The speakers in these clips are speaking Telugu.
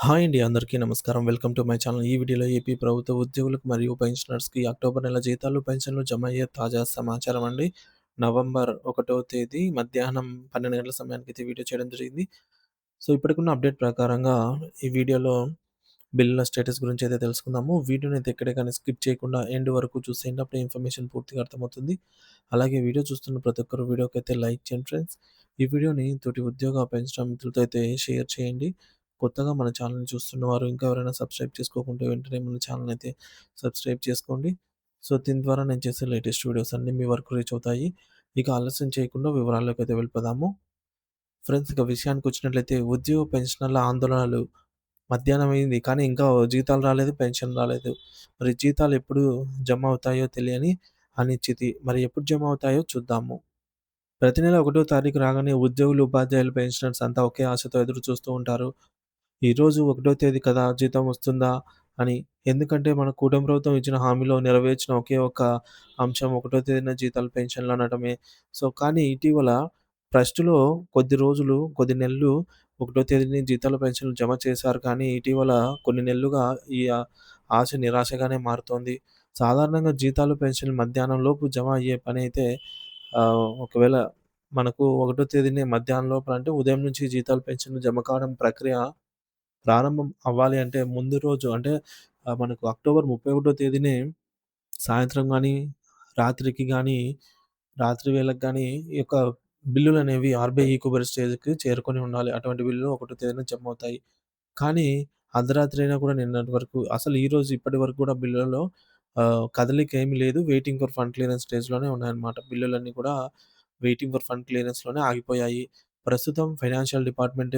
హాయ్ అండి. అందరికీ నమస్కారం. Welcome to my channel. ఈ వీడియోలో ఏపీ ప్రభుత్వ ఉద్యోగులకు మరియు పెన్షనర్స్‌కి అక్టోబర్ నెల జీతాలు, పెన్షన్‌లు జమ అయ్యే తాజా సమాచారం అండి. నవంబర్ 1వ తేదీ మధ్యాహ్నం 12 గంటల సమయానికి అయితే వీడియో చేయడం జరిగింది. సో, ఇప్పటికున్న అప్డేట్ ప్రకారంగా ఈ వీడియోలో బిల్లుల స్టేటస్ గురించి అయితే తెలుసుకుందాము. వీడియోని అయితే ఎక్కడ గాని స్కిప్ చేయకుండా ఎండ్ వరకు చూసేయండి. అప్పుడే ఇన్ఫర్మేషన్ పూర్తిగా అర్థమవుతుంది. అలాగే వీడియో చూస్తున్న ప్రతి ఒక్కరు వీడియోకైతే లైక్ చేయండి ఫ్రెండ్స్. ఈ వీడియోని తోటి ఉద్యోగ, పెన్షన్ మిత్రులతో అయితే షేర్ చేయండి. కొత్తగా మన ఛానెల్‌ని చూస్తున్నవారు ఇంకా ఎవరైనా సబ్స్క్రైబ్ చేసుకోకుంటే వెంటనే మన ఛానెల్‌ని అయితే సబ్స్క్రైబ్ చేసుకోండి. సో, దీని ద్వారా నేను చేసే లేటెస్ట్ వీడియోస్ అన్నీ మీ వరకు రీచ్ అవుతాయి. ఇక ఆలస్యం చేయకుండా వివరాల్లోకైతే వెళ్ళిపోదాము. ఫ్రెండ్స్ ఇక విషయానికొచ్చినట్లయితే ఉద్యోగ పెన్షనర్ల ఆందోళనలు మధ్యాహ్నం అయింది. కానీ ఇంకా జీతాలు రాలేదు, పెన్షన్ రాలేదు. మరి జీతాలు ఎప్పుడు జమ అవుతాయో తెలియని అనిశ్చితి. మరి ఎప్పుడు జమ అవుతాయో చూద్దాము. ప్రతి నెల ఒకటో తారీఖు రాగానే ఉద్యోగులు, ఉపాధ్యాయులు, పెన్షనర్స్ అంతా ఒకే ఆశతో ఎదురు చూస్తూ ఉంటారు. ఈరోజు ఒకటో తేదీ కదా! జీతం వస్తుందా అని. ఎందుకంటే మన కూటమి ప్రభుత్వం ఇచ్చిన హామీలో నెరవేర్చిన ఒకే ఒక్క అంశం ఒకటో తేదీన జీతాలు, పెన్షన్‌లు అనడమే. సో, కానీ ఇటీవల ట్రస్ట్‌లో కొద్ది రోజులు, కొద్ది నెలలు ఒకటో తేదీని జీతాలు, పెన్షన్‌లు జమ చేశారు. కానీ ఇటీవల కొన్ని నెలలుగా ఈ ఆశ నిరాశగానే మారుతోంది. సాధారణంగా జీతాలు, పెన్షన్‌లు మధ్యాహ్నం లోపు జమ అయ్యే పనైతే ఒకవేళ మనకు ఒకటో తేదీనే మధ్యాహ్నం లోపల అంటే ఉదయం నుంచి జీతాలు, పెన్షన్‌లు జమ కావడం ప్రక్రియ ప్రారంభం అవ్వాలి అంటే ముందు రోజు అంటే మనకు అక్టోబర్ 31 తేదీనే సాయంత్రం గానీ, రాత్రికి గానీ, రాత్రి వేళకి గానీ ఈ యొక్క బిల్లులనేవి ఆర్‌బీఐ ఈకోబర్ స్టేజ్‌కి చేరుకొని ఉండాలి. అటువంటి బిల్లులు ఒకటో తేదీన జమవుతాయి. కానీ అర్ధరాత్రి అయినా కూడా నిన్నటి వరకు అసలు ఈరోజు ఇప్పటి వరకు కూడా బిల్లులలో కదలిక ఏమీ లేదు. వెయిటింగ్ ఫర్ ఫండ్ క్లియరెన్స్ స్టేజ్‌లోనే ఉన్నాయన్నమాట. బిల్లులన్నీ కూడా వెయిటింగ్ ఫర్ ఫండ్ క్లియరెన్స్‌లోనే ఆగిపోయాయి. ప్రస్తుతం ఫైనాన్షియల్ డిపార్ట్‌మెంట్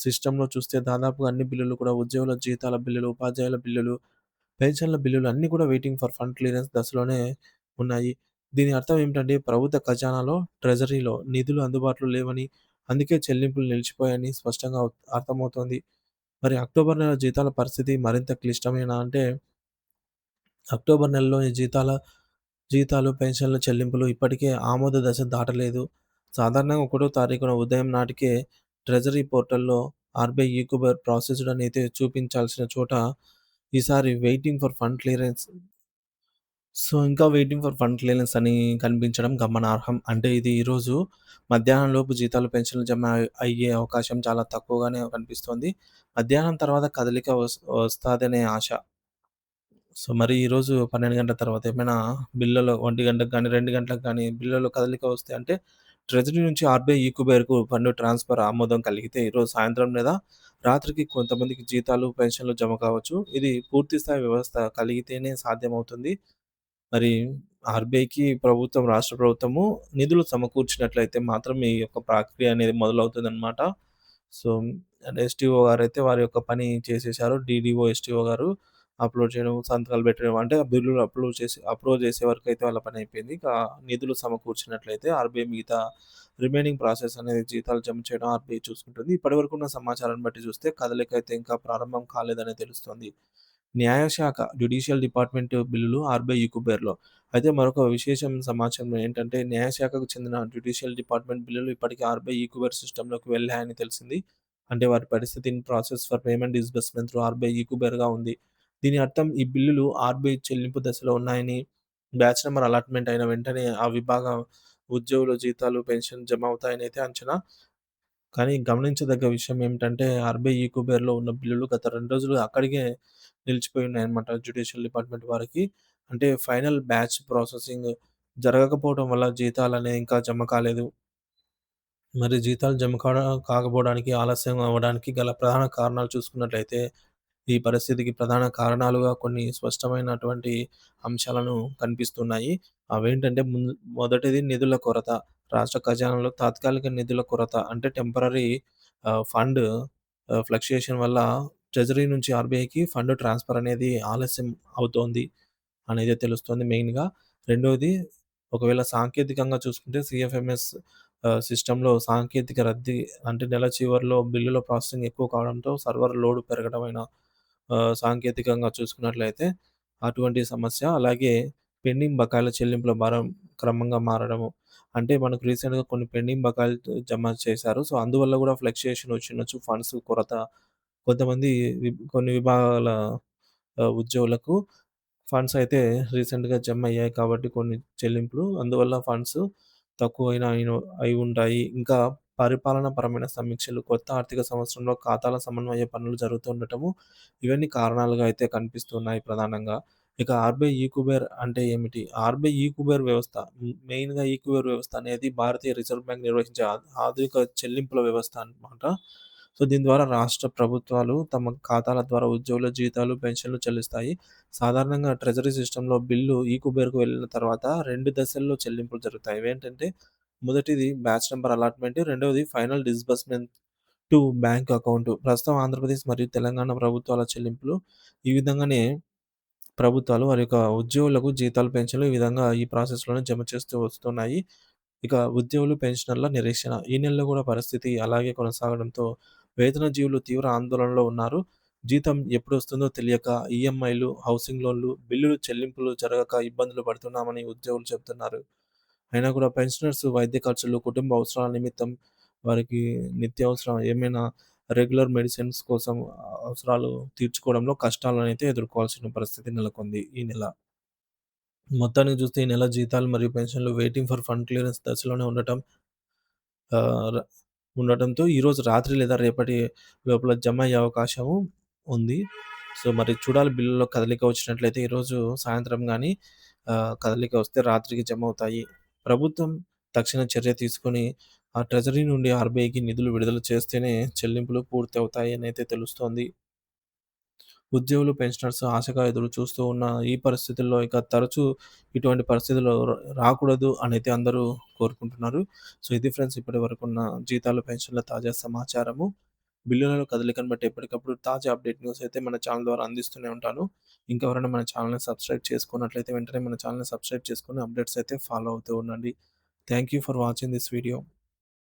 సిస్టమ్‌లో చూస్తే దాదాపుగా అన్ని బిల్లులు కూడా ఉద్యోగుల జీతాల బిల్లులు, ఉపాధ్యాయుల బిల్లులు, పెన్షన్ల బిల్లులు అన్నీ కూడా వెయిటింగ్ ఫర్ ఫండ్ క్లియరెన్స్ దశలోనే ఉన్నాయి. దీని అర్థం ఏమిటంటే ప్రభుత్వ ఖజానాలో, ట్రెజరీలో నిధులు అందుబాటులో లేవని, అందుకే చెల్లింపులు నిలిచిపోయాయని స్పష్టంగా అర్థమవుతోంది. మరి అక్టోబర్ నెల జీతాల పరిస్థితి మరింత క్లిష్టమేనా అంటే, అక్టోబర్ నెలలోని జీతాలు, పెన్షన్ల చెల్లింపులు ఇప్పటికే ఆమోద దశ దాటలేదు. సాధారణంగా ఒకటో తారీఖున ఉదయం నాటికే ట్రెజరీ పోర్టల్‌లో ఆర్‌బీఐ ఈకోబర్ ప్రాసెస్డ్ అని అయితే చూపించాల్సిన చోట, ఈసారి waiting for fund clearance so, ఇంకా వెయిటింగ్ ఫర్ ఫండ్ క్లియరెన్స్ అని కనిపించడం గమనార్హం. అంటే ఇది ఈరోజు మధ్యాహ్నం లోపు జీతాలు, పెన్షన్లు జమ అయ్యే అవకాశం చాలా తక్కువగానే కనిపిస్తోంది. మధ్యాహ్నం తర్వాత కదలిక వస్తాదనే ఆశ. సో, మరి ఈరోజు 12 గంటల తర్వాత ఏమైనా బిల్లులో 1 గంటకు గానీ, 2 గంటలకు గానీ బిల్లులో కదలిక వస్తే అంటే ట్రెజరీ నుంచి ఆర్‌బీఐ ఈక్యూబైర్‌కు ఫండ్ ట్రాన్స్‌ఫర్ ఆమోదం కలిగితే ఈరోజు సాయంత్రం లేదా రాత్రికి కొంతమందికి జీతాలు, పెన్షన్లు జమ కావచ్చు. ఇది పూర్తి స్థాయి వ్యవస్థ కలిగితేనే సాధ్యమవుతుంది. మరి ఆర్‌బీఐకి ప్రభుత్వం, రాష్ట్ర ప్రభుత్వము నిధులు సమకూర్చినట్లయితే మాత్రం ఈ యొక్క ప్రక్రియ అనేది మొదలవుతుందనమాట. సో, ఎస్‌టీఓ గారైతే వారి యొక్క పని చేసేశారు. డీడీఓ, ఎస్‌టీఓ గారు అప్‌లోడ్ చేయడం, సంతకాలు పెట్టడం అంటే ఆ బిల్లులు అప్రూవ్ చేసే వరకైతే వాళ్ళ పని అయిపోయింది. ఇక నిధులు సమకూర్చినట్లయితే ఆర్‌బీఐ మిగతా రిమైనింగ్ ప్రాసెస్ అనేది జీతాలు జమ చేయడం ఆర్‌బీఐ చూసుకుంటుంది. ఇప్పటివరకు ఉన్న సమాచారాన్ని బట్టి చూస్తే కదలిక అయితే ఇంకా ప్రారంభం కాలేదనే తెలుస్తోంది. న్యాయశాఖ జ్యుడిషియల్ డిపార్ట్‌మెంట్ బిల్లులు ఆర్‌బీఐ కుబేర్‌లో. అయితే మరొక విశేషం సమాచారం ఏంటంటే న్యాయశాఖకు చెందిన జ్యుడిషియల్ డిపార్ట్‌మెంట్ బిల్లులు ఇప్పటికే ఆర్‌బీఐ ఈక్యూబర్ సిస్టమ్‌లోకి వెళ్ళాయని తెలిసింది. అంటే వారి పరిస్థితి in process for payment disbursement through RBI ఈక్యూబర్‌గా ఉంది. దీని అర్థం ఈ బిల్లులు ఆర్‌బీఐ చెల్లింపు దశలో ఉన్నాయని, బ్యాచ్ నంబర్ అలాట్‌మెంట్ అయిన వెంటనే ఆ విభాగం ఉద్యోగుల జీతాలు, పెన్షన్ జమ అవుతాయని అయితే అంచనా. కానీ గమనించదగ్గ విషయం ఏమిటంటే, ఆర్‌బీఐ ఈకోబేర్‌లో ఉన్న బిల్లులు గత 2 రోజులుగా అక్కడికే నిలిచిపోయి ఉన్నాయన్నమాట జ్యుడిషియల్ డిపార్ట్‌మెంట్ వారికి. అంటే ఫైనల్ బ్యాచ్ ప్రాసెసింగ్ జరగకపోవడం వల్ల జీతాలనేవి ఇంకా జమ కాలేదు. మరి జీతాలు జమ కాకపోవడానికి, ఆలస్యం అవ్వడానికి గల ప్రధాన కారణాలు చూసుకున్నట్లయితే, ఈ పరిస్థితికి ప్రధాన కారణాలుగా కొన్ని స్పష్టమైనటువంటి అంశాలను కనిపిస్తున్నాయి. అవేంటంటే మొదటిది నిధుల కొరత. రాష్ట్ర ఖజానాలో తాత్కాలిక నిధుల కొరత. అంటే టెంపరరీ ఫండ్ ఫ్లక్చుయేషన్ వల్ల ట్రెజరీ నుంచి ఆర్‌బీఐకి ఫండ్ ట్రాన్స్‌ఫర్ అనేది ఆలస్యం అవుతోంది అనేది తెలుస్తోంది మెయిన్‌గా. రెండోది ఒకవేళ సాంకేతికంగా చూసుకుంటే సీఎఫ్ఎంఎస్ సిస్టమ్‌లో సాంకేతిక రద్దీ అంటే నెల చివరిలో బిల్లుల ప్రాసెసింగ్ ఎక్కువ కావడంతో సర్వర్ లోడ్ పెరగడమైన సాంకేతికంగా చూసుకున్నట్లయితే అటువంటి సమస్య. అలాగే పెండింగ్ బకాయిల చెల్లింపుల భారం క్రమంగా మారడము. అంటే మనకు రీసెంట్‌గా కొన్ని పెండింగ్ బకాయిలు జమ చేశారు. సో, అందువల్ల గూడా ఫ్లక్చుయేషన్ వచ్చిండొచ్చు. ఫండ్స్ కొరత కొంతమంది కొన్ని విభాగాల ఉద్యోగులకు ఫండ్స్ అయితే రీసెంట్‌గా జమయ్యాయి కాబట్టి కొన్ని చెల్లింపులు. అందువల్ల ఫండ్స్ తక్కువైనా అయి ఉంటాయి. ఇంకా పరిపాలన పరమైన సమీక్షలు, కొత్త ఆర్థిక సంవత్సరంలో ఖాతాల సమన్వయ పనులు జరుగుతూ ఉండటము, ఇవన్నీ కారణాలుగా అయితే కనిపిస్తున్నాయి ప్రధానంగా. ఇక ఆర్‌బీఐ ఈ-కుబేర్ అంటే ఏమిటి? ఆర్‌బీఐ ఈ-కుబేర్ వ్యవస్థ మెయిన్‌గా ఈ-కుబేర్ వ్యవస్థ అనేది భారతీయ రిజర్వ్ బ్యాంక్ నిర్వహించే ఆధునిక చెల్లింపుల వ్యవస్థ అన్నమాట. సో, దీని ద్వారా రాష్ట్ర ప్రభుత్వాలు తమ ఖాతాల ద్వారా ఉద్యోగుల జీతాలు, పెన్షన్లు చెల్లిస్తాయి. సాధారణంగా ట్రెజరీ సిస్టమ్‌లో బిల్లు ఈ-కుబేర్‌కు వెళ్ళిన తర్వాత 2 దశల్లో చెల్లింపులు జరుగుతాయి. అవేంటంటే మొదటిది బ్యాచ్ నంబర్ అలాట్‌మెంట్, రెండవది final disbursement to bank account. ప్రస్తుతం ఆంధ్రప్రదేశ్ మరియు తెలంగాణ ప్రభుత్వాల చెల్లింపులు ఈ విధంగానే ప్రభుత్వాలు వారి యొక్క ఉద్యోగులకు జీతాలు, పెన్షన్లు ఈ విధంగా ఈ ప్రాసెస్‌లోనే జమ చేస్తూ వస్తున్నాయి. ఇక ఉద్యోగులు, పెన్షనర్ల నిరీక్షణ. ఈ నెలలో కూడా పరిస్థితి అలాగే కొనసాగడంతో వేతనజీవులు తీవ్ర ఆందోళనలో ఉన్నారు. జీతం ఎప్పుడొస్తుందో తెలియక ఈఎంఐలు, హౌసింగ్ లోన్లు, బిల్లులు చెల్లింపులు జరగక ఇబ్బందులు పడుతున్నామని ఉద్యోగులు చెప్తున్నారు. అయినా కూడా పెన్షనర్స్ వైద్య ఖర్చులు, కుటుంబ అవసరాల నిమిత్తం వారికి నిత్యావసరం ఏమైనా రెగ్యులర్ మెడిసిన్స్ కోసం అవసరాలు తీర్చుకోవడంలో కష్టాలనైతే ఎదుర్కోవాల్సిన పరిస్థితి నెలకొంది ఈ నెల. మొత్తానికి చూస్తే ఈ నెల జీతాలు మరియు పెన్షన్‌లు వెయిటింగ్ ఫర్ ఫండ్ క్లియరెన్స్ దశలోనే ఉండటం ఆహ్, ర ఉండటంతో ఈరోజు రాత్రి లేదా రేపటి లోపల జమ అయ్యే అవకాశము ఉంది. సో, మరి చూడాలి బిల్లులో కదలిక వచ్చినట్లయితే ఈరోజు సాయంత్రం గానీ కదలిక వస్తే రాత్రికి జమ అవుతాయి. ప్రభుత్వం తక్షణ చర్య తీసుకొని ఆ ట్రెజరీ నుండి ఆర్‌బీఐకి నిధులు విడుదల చేస్తేనే చెల్లింపులు పూర్తవుతాయి అనైతే తెలుస్తోంది. ఉద్యోగులు, పెన్షనర్స్ ఆశగా ఎదురు చూస్తూ ఉన్న ఈ పరిస్థితుల్లో ఇక తరచూ ఇటువంటి పరిస్థితులు రాకూడదు అనైతే అందరూ కోరుకుంటున్నారు. సో, ఇది ఫ్రెండ్స్ ఇప్పటివరకున్న జీతాలు, పెన్షన్ల తాజా సమాచారము. బిల్లులలో కదలికను బట్టి ఎప్పటికప్పుడు తాజా అప్డేట్ న్యూస్ అయితే మన ఛానల్ ద్వారా అందిస్తూనే ఉంటాను. ఇంకెవరైనా మన ఛానల్‌ని సబ్స్క్రైబ్ చేసుకున్నట్లయితే వెంటనే మన ఛానల్‌ని సబ్స్క్రైబ్ చేసుకొని అప్డేట్స్ అయితే ఫాలో అవుతూ ఉండండి. Thank you for watching this video.